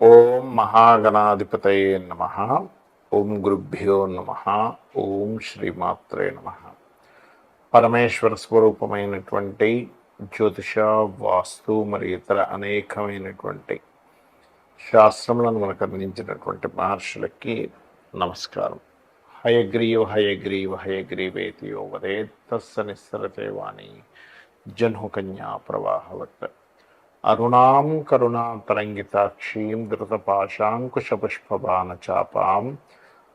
ఓం మహాగణాధిపతయే నమ. ఓం గురుభ్యో నమ. ఓం శ్రీమాత్రే నమ. పరమేశ్వర స్వరూపమైనటువంటి జ్యోతిష, వాస్తు మరియు ఇతర అనేకమైనటువంటి శాస్త్రములను మనకు అందించినటువంటి మహర్షులకి నమస్కారం. హయగ్రీవ హయగ్రీవ హయగ్రీవేతి యో వదేత్ తస్స నిస్సరతే వాణి జహ్నుకన్యా ప్రవాహవత్. అరుణాం కరుణాతరంగితాక్షీం ధృతపాశాంకుశపుష్పబాణచాపాం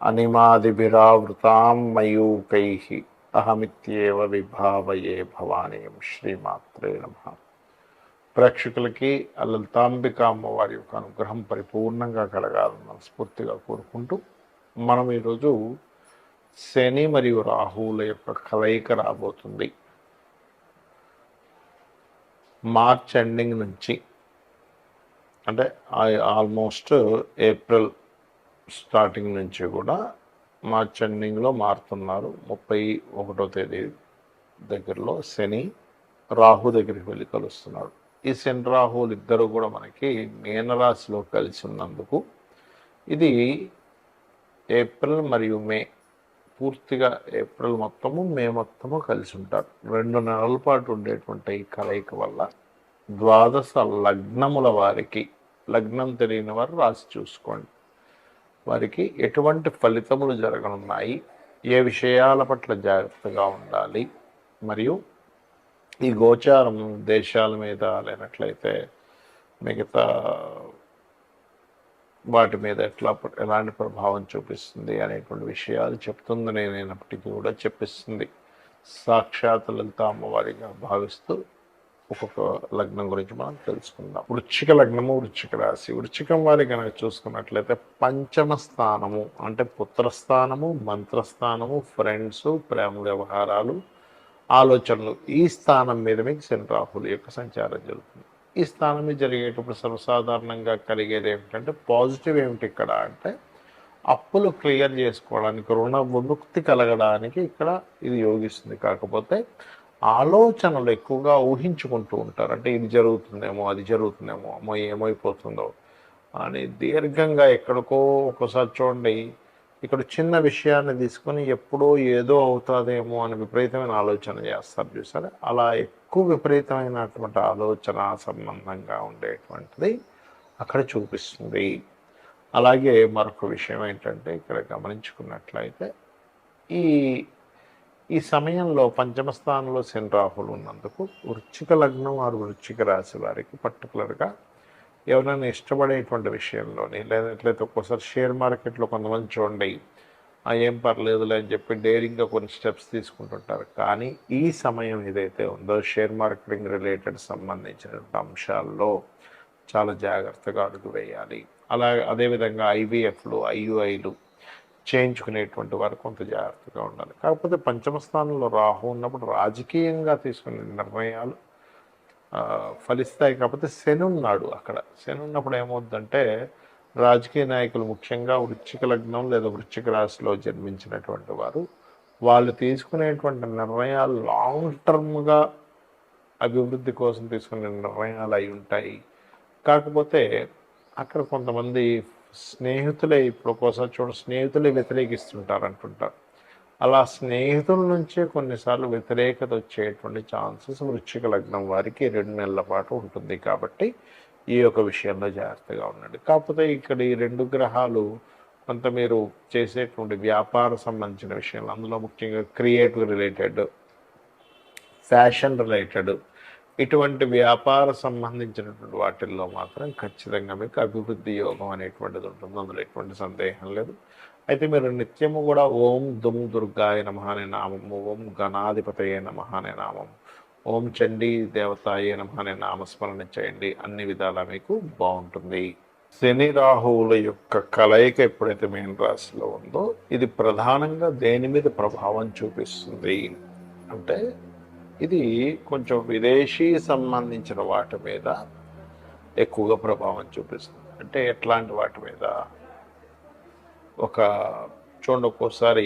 అనిమాదిభిరావృతాం మయూకైః అహమిత్యేవ విభావయే భవానీం. శ్రీమాత్రే నమః. ప్రేక్షకులకి లలితాంబిక అమ్మవారి యొక్క అనుగ్రహం పరిపూర్ణంగా కలగాలని మనస్ఫూర్తిగా కోరుకుంటూ మనం ఈరోజు శని మరియు రాహువుల యొక్క కలయిక రాబోతుంది. మార్చ్ ఎండింగ్ నుంచి, అంటే ఆల్మోస్ట్ ఏప్రిల్ స్టార్టింగ్ నుంచి కూడా మార్చ్ ఎండింగ్లో మారుతున్నారు. 31వ తేదీ దగ్గరలో శని రాహు దగ్గరికి వెళ్ళి కలుస్తున్నాడు. ఈ శని రాహువులు ఇద్దరు కూడా మనకి మీనరాశిలో కలిసి ఉన్నందుకు ఇది ఏప్రిల్ మరియు మే, పూర్తిగా ఏప్రిల్ మొత్తము మే మొత్తము కలిసి ఉంటారు. 2 నెలల పాటు ఉండేటువంటి ఈ కలయిక వల్ల ద్వాదశ లగ్నముల వారికి, లగ్నం తెలియని వారు రాసి చూసుకోండి, వారికి ఎటువంటి ఫలితములు జరగనున్నాయి, ఏ విషయాల పట్ల జాగ్రత్తగా ఉండాలి, మరియు ఈ గోచారం దేశాల మీద లేనట్లయితే మిగతా వాటి మీద ఎలాంటి ప్రభావం చూపిస్తుంది అనేటువంటి విషయాలు చెప్తుందని నేనైనప్పటికీ కూడా చెప్పిస్తుంది. సాక్షాత్ లలిత అమ్మవారిగా భావిస్తూ ఒక్కొక్క లగ్నం గురించి మనం తెలుసుకుందాం. వృశ్చిక లగ్నము, వృశ్చిక రాశి. వృశ్చికం వారి కనుక చూసుకున్నట్లయితే పంచమ స్థానము అంటే పుత్రస్థానము, మంత్రస్థానము, ఫ్రెండ్స్, ప్రేమ వ్యవహారాలు, ఆలోచనలు, ఈ స్థానం మీద మీకు శని రాహుల యొక్క సంచారం జరుగుతుంది. ఈ స్థానం మీద జరిగేటప్పుడు సర్వసాధారణంగా కలిగేది ఏమిటంటే, పాజిటివ్ ఏమిటి ఇక్కడ అంటే అప్పులు క్లియర్ చేసుకోవడానికి, రుణ విముక్తి కలగడానికి ఇక్కడ ఇది యోగిస్తుంది. కాకపోతే ఆలోచనలు ఎక్కువగా ఊహించుకుంటూ ఉంటారు. అంటే ఇది జరుగుతుందేమో, అది జరుగుతుందేమో, అమ్మో ఏమైపోతుందో అని దీర్ఘంగా ఎక్కడికో ఒకసారి చూడండి, ఇక్కడ చిన్న విషయాన్ని తీసుకొని ఎప్పుడో ఏదో అవుతుందేమో అని విపరీతమైన ఆలోచన చేస్తారు చూసారా. అలా ఎక్కువ విపరీతమైనటువంటి ఆలోచన సంబంధంగా ఉండేటువంటిది అక్కడ చూపిస్తుంది. అలాగే మరొక విషయం ఏంటంటే, ఇక్కడ గమనించుకున్నట్లయితే ఈ సమయంలో పంచమ స్థానంలో శని రాహులు ఉన్నందుకు వృశ్చిక లగ్నం వారు, వృశ్చిక రాశి వారికి పర్టికులర్గా ఎవరైనా ఇష్టపడేటువంటి విషయంలోని, లేదంటే ఒక్కోసారి షేర్ మార్కెట్లో కొంతమంది చూడండి ఏం పర్లేదులే అని చెప్పి డేరింగ్గా కొన్ని స్టెప్స్ తీసుకుంటుంటారు. కానీ ఈ సమయం ఏదైతే ఉందో షేర్ మార్కెటింగ్ రిలేటెడ్ సంబంధించినటువంటి అంశాల్లో చాలా జాగ్రత్తగా అడుగు వేయాలి. అదేవిధంగా ఐవీఎఫ్లు, ఐయుఐలు చేయించుకునేటువంటి వారు కొంత జాగ్రత్తగా ఉండాలి. కాకపోతే పంచమ స్థానంలో రాహు ఉన్నప్పుడు రాజకీయంగా తీసుకునే నిర్ణయాలు ఫలిస్తాయి. కాకపోతే శని ఉన్నాడు అక్కడ. శని ఉన్నప్పుడు ఏమవుతుందంటే, రాజకీయ నాయకులు ముఖ్యంగా వృశ్చిక లగ్నం లేదా వృశ్చిక రాశిలో జన్మించినటువంటి వారు, వాళ్ళు తీసుకునేటువంటి నిర్ణయాలు లాంగ్ టర్మ్గా అభివృద్ధి కోసం తీసుకునే నిర్ణయాలు అయి ఉంటాయి. కాకపోతే అక్కడ కొంతమంది స్నేహితులే, ఇప్పుడు ఒక్కోసారి స్నేహితులే వ్యతిరేకిస్తుంటారు అంటుంటారు. అలా స్నేహితుల నుంచే కొన్నిసార్లు వ్యతిరేకత వచ్చేటువంటి ఛాన్సెస్ వృశ్చిక లగ్నం వారికి 2 నెలల పాటు ఉంటుంది. కాబట్టి ఈ యొక్క విషయంలో జాగ్రత్తగా ఉండండి. కాకపోతే ఇక్కడ ఈ 2 గ్రహాలు కొంత మీరు చేసేటువంటి వ్యాపార సంబంధించిన విషయాలు, అందులో ముఖ్యంగా క్రియేటివ్ రిలేటెడ్, ఫ్యాషన్ రిలేటెడ్, ఇటువంటి వ్యాపార సంబంధించినటువంటి వాటిల్లో మాత్రం ఖచ్చితంగా మీకు అభివృద్ధి యోగం అనేటువంటిది ఉంటుంది. అందులో ఎటువంటి సందేహం లేదు. అయితే మీరు నిత్యము కూడా ఓం దుమ్ దుర్గాయ నమః అనే నామము, ఓం గణాధిపతయే నమః అనే నామము, ఓం చండీ దేవతాయే నమః అనే నామస్మరణ చేయండి. అన్ని విధాలా మీకు బాగుంటుంది. శని రాహువుల యొక్క కలయిక ఎప్పుడైతే మీన రాశిలో ఉందో, ఇది ప్రధానంగా దేని మీద ప్రభావం చూపిస్తుంది అంటే, ఇది కొంచెం విదేశీ సంబంధించిన వాటి మీద ఎక్కువగా ప్రభావం చూపిస్తుంది. అంటే ఎట్లాంటి వాటి మీద, చూడండి ఒక్కోసారి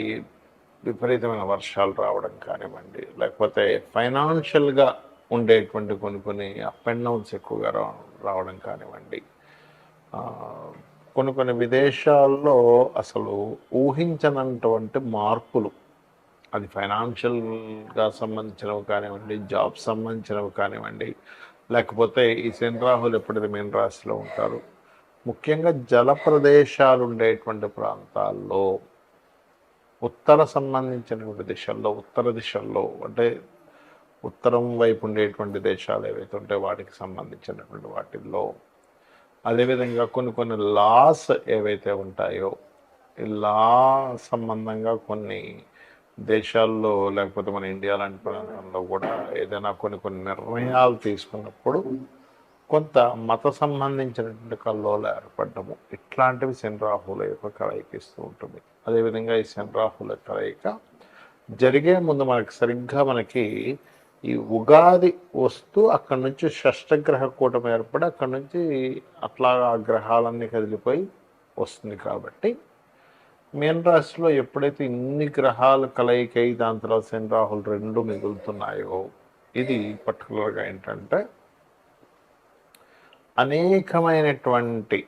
విపరీతమైన వర్షాలు రావడం కానివ్వండి, లేకపోతే ఫైనాన్షియల్గా ఉండేటువంటి కొన్ని అప్ అండ్ డౌన్స్ ఎక్కువగా రావడం కానివ్వండి, ఆ, కొన్ని కొన్ని విదేశాల్లో అసలు ఊహించనటువంటి మార్పులు, అది ఫైనాన్షియల్గా సంబంధించినవి కానివ్వండి, జాబ్ సంబంధించినవి కానివ్వండి, లేకపోతే ఈ శని రాహులు ఎప్పుడైతే మీన రాశిలో ఉంటారు, ముఖ్యంగా జల ప్రదేశాలు ఉండేటువంటి ప్రాంతాల్లో ఉత్తర సంబంధించినటువంటి దిశల్లో, ఉత్తర దిశల్లో అంటే ఉత్తరం వైపు ఉండేటువంటి దేశాలు ఏవైతే ఉంటాయో వాటికి సంబంధించినటువంటి వాటిల్లో, అదేవిధంగా కొన్ని కొన్ని లాస్ ఏవైతే ఉంటాయో ఈ లా సంబంధంగా కొన్ని దేశాల్లో, లేకపోతే మన ఇండియా లాంటి ప్రాంతంలో కూడా ఏదైనా కొన్ని కొన్ని నిర్ణయాలు తీసుకున్నప్పుడు కొంత మత సంబంధించినటువంటి కల్లోలు ఏర్పడము, ఇట్లాంటివి శని రాహుల యొక్క కలయిక ఇస్తూ ఉంటుంది. అదేవిధంగా ఈ శని రాహుల కలయిక జరిగే ముందు మనకి ఈ ఉగాది వస్తూ అక్కడి నుంచి షష్టగ్రహ కూటమి ఏర్పడి అక్కడి నుంచి అట్లా ఆ గ్రహాలన్నీ కదిలిపోయి వస్తుంది. కాబట్టి మీన రాశిలో ఎప్పుడైతే ఇన్ని గ్రహాలు కలయికై దాని తర్వాత శని రాహులు రెండు మిగులుతున్నాయో, ఇది పర్టికులర్గా ఏంటంటే అనేకమైనటువంటి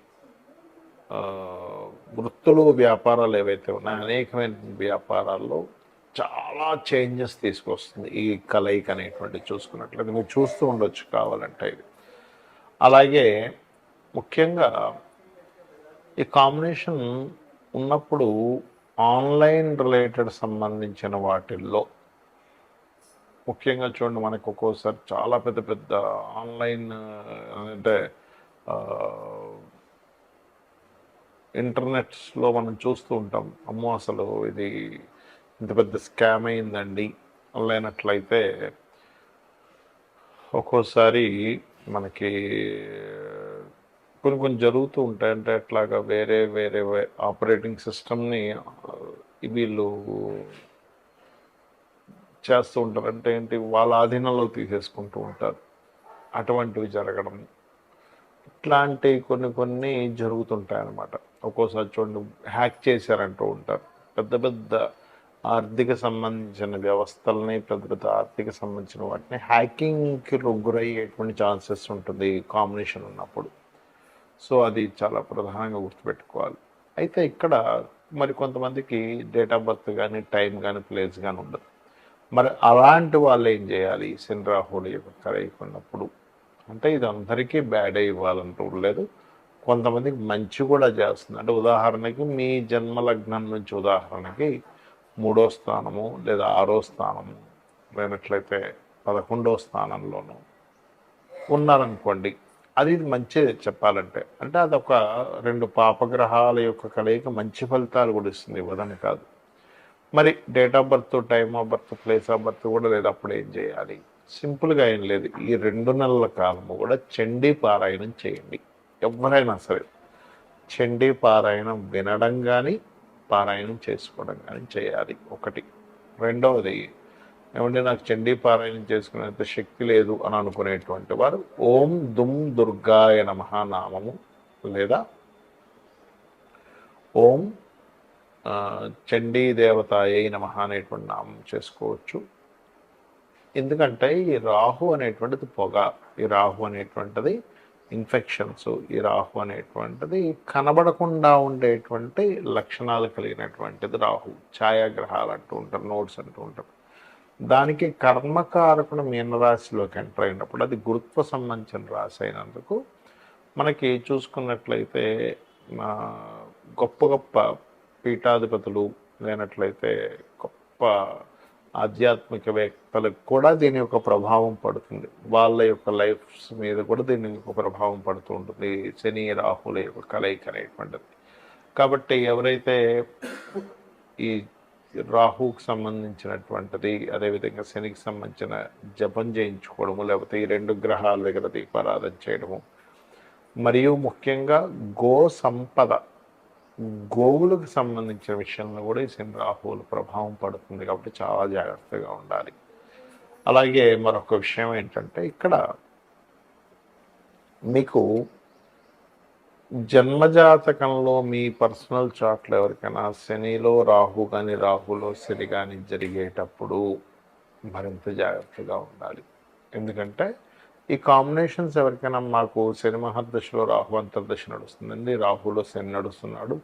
వృత్తులు, వ్యాపారాలు ఏవైతే ఉన్నాయో అనేకమైన వ్యాపారాల్లో చాలా చేంజెస్ తీసుకొస్తుంది ఈ కలయిక అనేటువంటి. చూసుకున్నట్లయితే మీరు చూస్తూ ఉండొచ్చు కావాలంటే ఇది. అలాగే ముఖ్యంగా ఈ కాంబినేషన్ ఉన్నప్పుడు ఆన్లైన్ రిలేటెడ్ సంబంధించిన వాటిల్లో ముఖ్యంగా చూడండి, మనకు ఒక్కోసారి చాలా పెద్ద పెద్ద ఆన్లైన్ అంటే ఇంటర్నెట్స్లో మనం చూస్తూ ఉంటాం, అమ్మో అసలు ఇది ఇంత పెద్ద స్కామ్ అయిందండి లేనట్లయితే ఒక్కోసారి మనకి కొన్ని కొన్ని జరుగుతూ ఉంటాయి. అంటే అట్లాగా వేరే వేరే ఆపరేటింగ్ సిస్టమ్ని వీళ్ళు చేస్తూ ఉంటారు. అంటే ఏంటి, వాళ్ళ ఆధీనంలో తీసేసుకుంటూ ఉంటారు. అటువంటివి జరగడం, ఇట్లాంటి కొన్ని కొన్ని జరుగుతుంటాయి అన్నమాట. ఒక్కోసారి చూడండి, హ్యాక్ చేశారంటూ ఉంటారు. పెద్ద పెద్ద ఆర్థిక సంబంధించిన వ్యవస్థలని, పెద్ద పెద్ద ఆర్థిక సంబంధించిన వాటిని హ్యాకింగ్కి గురయ్యేటువంటి ఛాన్సెస్ ఉంటుంది కాంబినేషన్ ఉన్నప్పుడు. సో అది చాలా ప్రధానంగా గుర్తుపెట్టుకోవాలి. అయితే ఇక్కడ మరి కొంతమందికి డేట్ ఆఫ్ బర్త్ కానీ, టైం కానీ, ప్లేస్ కానీ ఉండదు. మరి అలాంటి వాళ్ళు ఏం చేయాలి శని రాహుల యొక్క కలయిక ఉన్నప్పుడు? అంటే ఇది అందరికీ బ్యాడ్ ఇవ్వాలంటూ లేదు, కొంతమందికి మంచి కూడా చేస్తుంది. అంటే ఉదాహరణకి మీ జన్మ లగ్నం నుంచి ఉదాహరణకి 3వ స్థానము లేదా 6వ స్థానము లేనట్లయితే 11వ స్థానంలోనూ ఉన్నారనుకోండి, అది మంచిది చెప్పాలంటే. అంటే అదొక 2 పాపగ్రహాల యొక్క కలయిక మంచి ఫలితాలు కూడా ఇస్తుంది, ఇవ్వదని కాదు. మరి date of birth, time of birth, place of birth కూడా లేదు. అప్పుడు ఏం చేయాలి? సింపుల్గా ఏం లేదు, ఈ 2 నెలల కాలము కూడా చండీ పారాయణం చేయండి. ఎవరైనా సరే చండీ పారాయణం వినడం కానీ, పారాయణం చేసుకోవడం కానీ చేయాలి ఒకటి. రెండవది ఏమంటే నాకు చండీ పారాయణం చేసుకునేంత శక్తి లేదు అని అనుకునేటువంటి వారు ఓం దుమ్ దుర్గాయ నమః నామము లేదా ఓం చండీ దేవతాయై నమః అనేటువంటి నామం చేసుకోవచ్చు. ఎందుకంటే ఈ రాహు అనేటువంటిది పొగ, ఈ రాహు అనేటువంటిది ఇన్ఫెక్షన్స్, ఈ రాహు అనేటువంటిది కనబడకుండా ఉండేటువంటి లక్షణాలు కలిగినటువంటిది రాహు. ఛాయాగ్రహాలు అంటూ ఉంటారు, నోట్స్ అంటూ ఉంటారు. దానికి కర్మకారకుడు మీనరాశిలోకి ఎంటర్ అయినప్పుడు అది గురుత్వ సంబంధించిన రాశి అయినందుకు మనకి చూసుకున్నట్లయితే గొప్ప గొప్ప పీఠాధిపతులు లేనట్లయితే గొప్ప ఆధ్యాత్మికవేత్తలకు కూడా దీని యొక్క ప్రభావం పడుతుంది. వాళ్ళ యొక్క లైఫ్స్ మీద కూడా దీని యొక్క ప్రభావం పడుతూ ఉంటుంది శని రాహుల యొక్క కలయిక అనేటువంటిది. కాబట్టి ఎవరైతే ఈ రాహుకి సంబంధించినటువంటిది, అదేవిధంగా శనికి సంబంధించిన జపం చేయించుకోవడము, లేకపోతే ఈ 2 గ్రహాల దగ్గర దీపారాధన చేయడము, మరియు ముఖ్యంగా గో సంపద, గోవులకు సంబంధించిన విషయంలో కూడా ఈ శని రాహువుల ప్రభావం పడుతుంది. కాబట్టి చాలా జాగ్రత్తగా ఉండాలి. అలాగే మరొక విషయం ఏంటంటే, ఇక్కడ మీకు జన్మజాతకంలో మీ పర్సనల్ చార్ట్లో ఎవరికైనా శనిలో రాహు కానీ, రాహులో శని కానీ జరిగేటప్పుడు మరింత జాగ్రత్తగా ఉండాలి. ఎందుకంటే ఈ కాంబినేషన్స్ ఎవరికైనా మాకు శని మహర్దశలో రాహు అంతర్దశ నడుస్తుందండి, రాహులో శని నడుస్తున్నాడు,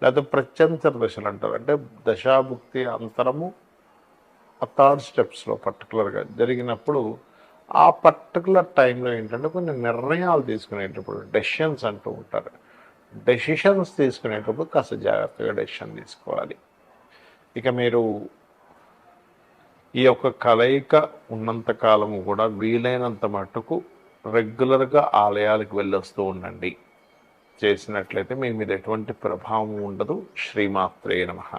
లేకపోతే ప్రత్యంతర దశలు అంటారు, అంటే దశాభుక్తి అంతరము ఆ థర్డ్ స్టెప్స్లో పర్టికులర్గా జరిగినప్పుడు ఆ పర్టికులర్ టైంలో ఏంటంటే కొన్ని నిర్ణయాలు తీసుకునేటప్పుడు డెసిషన్స్ అంటూ ఉంటారు. డెసిషన్స్ తీసుకునేటప్పుడు కాస్త జాగ్రత్తగా డెసిషన్ తీసుకోవాలి. ఇక మీరు ఈ యొక్క కలయిక ఉన్నంత కాలము కూడా వీలైనంత మట్టుకు రెగ్యులర్గా ఆలయాలకు వెళ్ళొస్తూ ఉండండి. చేసినట్లయితే మీ మీద ఎటువంటి ప్రభావం ఉండదు. శ్రీమాత్రే నమః.